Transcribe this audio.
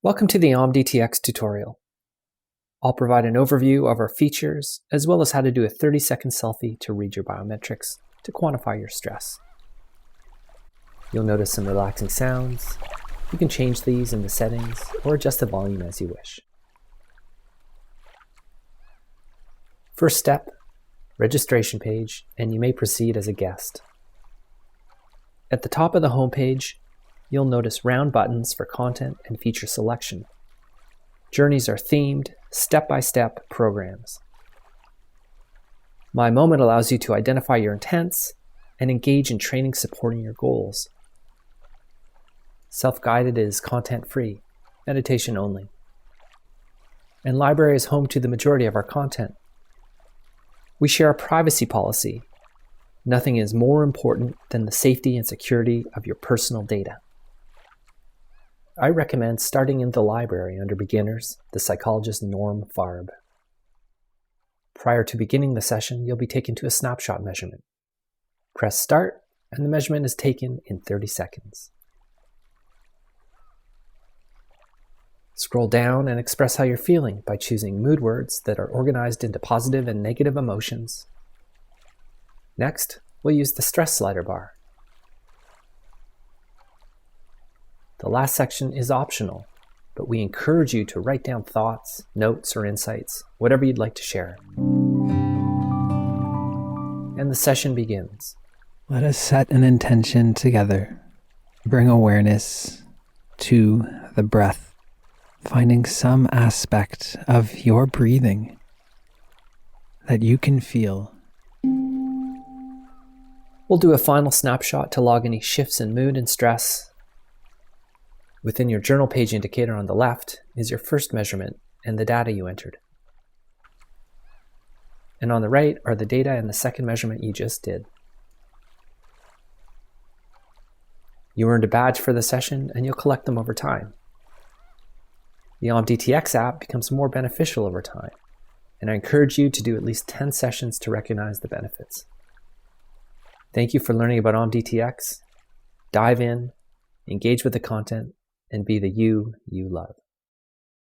Welcome to the AmDTx tutorial. I'll provide an overview of our features, as well as how to do a 30-second selfie to read your biometrics to quantify your stress. You'll notice some relaxing sounds. You can change these in the settings or adjust the volume as you wish. First step, registration page, and you may proceed as a guest. At the top of the home page, you'll notice round buttons for content and feature selection. Journeys are themed, step-by-step programs. My Moment allows you to identify your intents and engage in training supporting your goals. Self-guided is content-free, meditation only. And Library is home to the majority of our content. We share a privacy policy. Nothing is more important than the safety and security of your personal data. I recommend starting in the library under Beginners, the psychologist Norm Farb. Prior to beginning the session, you'll be taken to a snapshot measurement. Press Start, and the measurement is taken in 30 seconds. Scroll down and express how you're feeling by choosing mood words that are organized into positive and negative emotions. Next, we'll use the stress slider bar. The last section is optional, but we encourage you to write down thoughts, notes, or insights, whatever you'd like to share. And the session begins. Let us set an intention together. Bring awareness to the breath, finding some aspect of your breathing that you can feel. We'll do a final snapshot to log any shifts in mood and stress. Within your journal page indicator on the left is your first measurement and the data you entered. And on the right are the data and the second measurement you just did. You earned a badge for the session and you'll collect them over time. The AmDTx app becomes more beneficial over time, and I encourage you to do at least 10 sessions to recognize the benefits. Thank you for learning about AmDTx. Dive in, engage with the content, and be the you love.